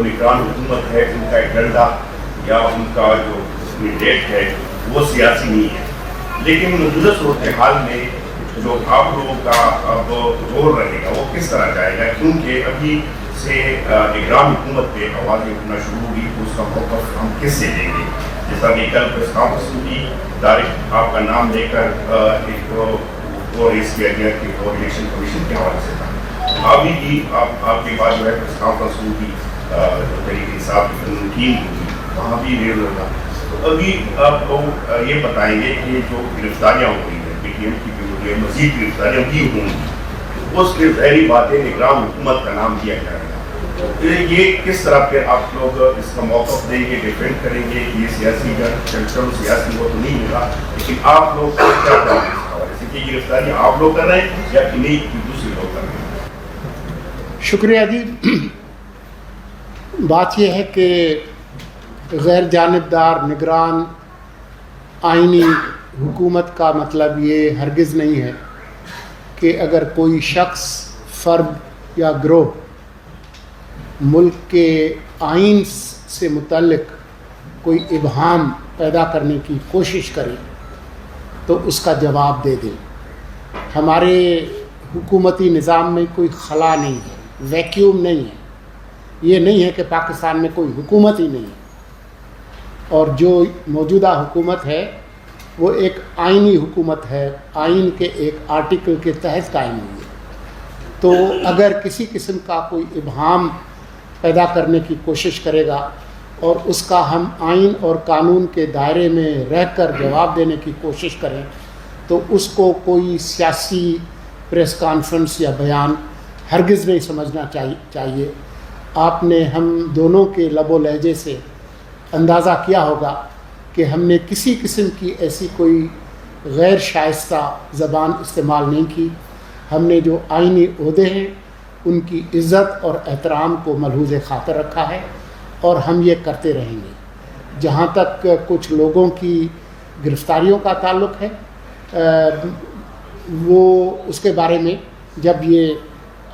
جو نگران حکومت ہے ان کا ایجنڈا یا ان کا جو مینڈیٹ ہے وہ سیاسی نہیں ہے. لیکن موجودہ صورتحال میں جو آپ لوگوں کا اب رول رہے گا وہ کس طرح جائے گا؟ کیونکہ ابھی سے نگران حکومت پہ آوازیں اٹھنا شروع ہوئی تو اس کا موقف ہم کس سے لیں گے؟ جیسا کہ کل پریس کانفرنس ہوئی، ڈائریکٹ آپ کا نام لے کر ایک وہ ریز کیا گیا کہ وہ الیکشن کمیشن کے حوالے سے تھا. ابھی بھی آپ کے بعد جو ہے پریس کانفرنس ہوگی جو طریقے حساب کی ٹیم ہوگی وہاں بھی ریز ہوگا. تو ابھی آپ کو یہ بتائیں گے کہ جو گرفتاریاں ہو رہی ہیں پی ٹی ایم کی بھی مزید گرفتاریاں بھی ہوں گی، اس کی ظاہری باتیں نگران حکومت کا نام دیا جائے گا. یہ کس طرح پہ آپ لوگ اس کا موقف دیں گے، ڈیفینڈ کریں گے؟ یہ سیاسی سیاسی وہ تو نہیں ہوگا، لیکن آپ لوگ کیا کریں گے اس حوالے سے کہ گرفتاری آپ لوگ کر رہے ہیں یا نہیں دوسرے لوگ کر رہے ہیں؟ شکریہ جی. بات یہ ہے کہ غیر جانبدار نگران آئینی حکومت کا مطلب یہ ہرگز نہیں ہے کہ اگر کوئی شخص، فرد یا گروہ ملک کے آئین سے متعلق کوئی ابہام پیدا کرنے کی کوشش کرے تو اس کا جواب دے دیں. ہمارے حکومتی نظام میں کوئی خلا نہیں ہے، ویکیوم نہیں ہے. یہ نہیں ہے کہ پاکستان میں کوئی حکومت ہی نہیں ہے، اور جو موجودہ حکومت ہے وہ ایک آئینی حکومت ہے، آئین کے ایک آرٹیکل کے تحت قائم ہوئی ہے. تو اگر کسی قسم کا کوئی ابہام پیدا کرنے کی کوشش کرے گا اور اس کا ہم آئین اور قانون کے دائرے میں رہ کر جواب دینے کی کوشش کریں تو اس کو کوئی سیاسی پریس کانفرنس یا بیان ہرگز نہیں سمجھنا چاہیے. آپ نے ہم دونوں کے لب و لہجے سے اندازہ کیا ہوگا کہ ہم نے کسی قسم کی ایسی کوئی غیر شائستہ زبان استعمال نہیں کی. ہم نے جو آئینی عہدے ہیں ان کی عزت اور احترام کو ملحوظ خاطر رکھا ہے اور ہم یہ کرتے رہیں گے. جہاں تک کچھ لوگوں کی گرفتاریوں کا تعلق ہے وہ اس کے بارے میں جب یہ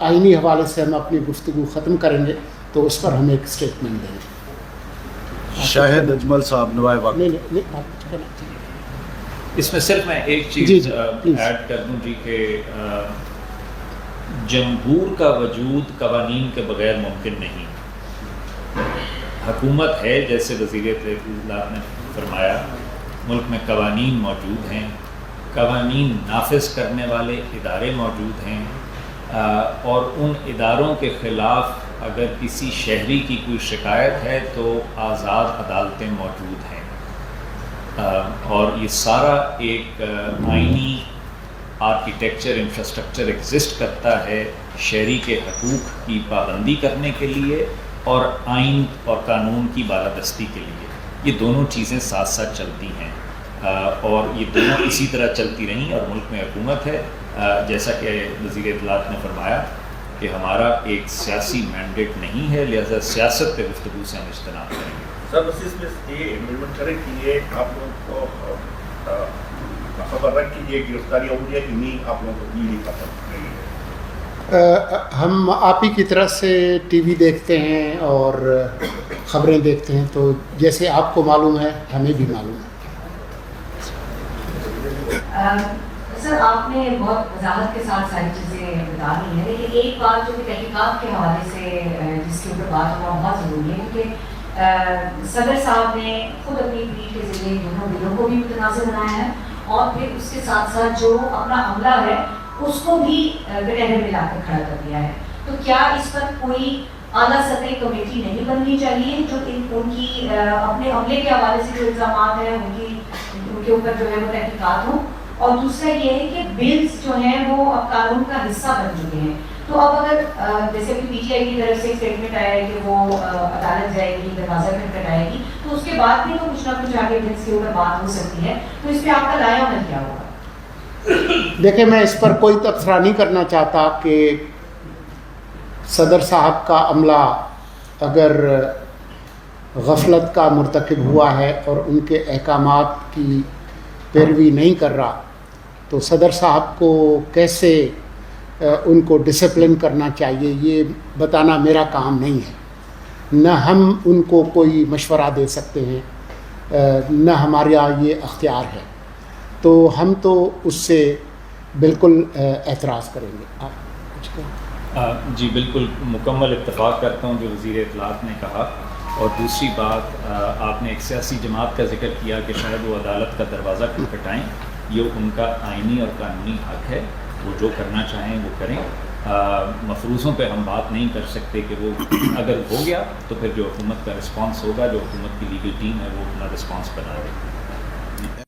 آئینی حوالے سے ہم اپنی گفتگو ختم کریں گے تو اس پر ہم ایک اسٹیٹمنٹ دیں گے. شاہد اجمل صاحب نوائے وقت. اس میں صرف میں ایک چیز ایڈ کر دوں جی کہ جمہور کا وجود قوانین کے بغیر ممکن نہیں. حکومت ہے جیسے وزیر اطلاع نے فرمایا، ملک میں قوانین موجود ہیں، قوانین نافذ کرنے والے ادارے موجود ہیں، اور ان اداروں کے خلاف اگر کسی شہری کی کوئی شکایت ہے تو آزاد عدالتیں موجود ہیں. اور یہ سارا ایک آئینی آرکیٹیکچر انفراسٹرکچر ایگزسٹ کرتا ہے شہری کے حقوق کی پابندی کرنے کے لیے اور آئین اور قانون کی بالادستی کے لیے. یہ دونوں چیزیں ساتھ ساتھ چلتی ہیں اور یہ دونوں اسی طرح چلتی رہیں. اور ملک میں حکومت ہے جیسا کہ وزیر اطلاع نے فرمایا کہ ہمارا ایک سیاسی مینڈیٹ نہیں ہے، لہذا سیاست پہ گفتگو سے ہم اجتناب کریں گے. سر بس اس میں یہ امپلیمنٹ کریں کہ یہ آپ لوگوں کو خبر رکھ کہ یہ گرفتاریاں ہو رہی ہے کہ نہیں، آپ لوگوں کو یہ نہیں پتہ. ہم آپ ہی کی طرف سے ٹی وی دیکھتے ہیں اور خبریں دیکھتے ہیں، تو جیسے آپ کو معلوم ہے ہمیں بھی معلوم ہے. سر آپ نے بہت وضاحت کے ساتھ ساری چیزیں بتا دی ہیں، لیکن ایک بات جو کہ تحقیقات کے حوالے سے جس کے اوپر بات ہونا بہت ضروری ہے، کیونکہ صدر صاحب نے خود اپنی پیٹھ کے ذریعے دونوں بلوں کو بھی متنازع بنایا ہے اور پھر اس کے ساتھ ساتھ جو اپنا عملہ ہے اس کو بھی کٹہرے میں لا کر کھڑا کر دیا ہے. تو کیا اس پر کوئی اعلیٰ سطحی کمیٹی نہیں بننی چاہیے جو ان کی اپنے عملے کے حوالے سے جو الزامات ہیں ان کے اوپر جو ہے وہ تحقیقات ہوں؟ اور دوسرا یہ ہے کہ بلز جو ہیں وہ اب قانون کا حصہ بن چکے ہیں، تو اب اگر جیسے کہ پی ٹی آئی کی طرف سے ایک اسٹیٹمنٹ آیا ہے کہ وہ عدالت جائے گی، دروازہ کھٹکھٹائے گی، تو اس کے بعد بھی تو کچھ نہ کچھ آگے بلز کے اوپر بات ہو سکتی ہے. تو اس پہ آپ کا رائے عمل کیا ہوگا؟ دیکھیں، میں اس پر کوئی تبصرہ نہیں کرنا چاہتا کہ صدر صاحب کا عملہ اگر غفلت کا مرتکب ہوا ہے اور ان کے احکامات کی پیروی نہیں کر رہا تو صدر صاحب کو کیسے ان کو ڈسپلن کرنا چاہیے یہ بتانا میرا کام نہیں ہے. نہ ہم ان کو کوئی مشورہ دے سکتے ہیں، نہ ہمارے یہاں یہ اختیار ہے، تو ہم تو اس سے بالکل اعتراض کریں گے. آپ کچھ کہیں؟ جی بالکل مکمل اتفاق کرتا ہوں جو وزیر اطلاعات نے کہا. اور دوسری بات، آپ نے ایک سیاسی جماعت کا ذکر کیا کہ شاید وہ عدالت کا دروازہ کھٹکھٹائیں. یہ ان کا آئینی اور قانونی حق ہے، وہ جو کرنا چاہیں وہ کریں. مفروضوں پہ ہم بات نہیں کر سکتے کہ وہ اگر ہو گیا تو پھر جو حکومت کا رسپانس ہوگا، جو حکومت کی لیگل ٹیم ہے وہ اپنا رسپانس بنا دے گی.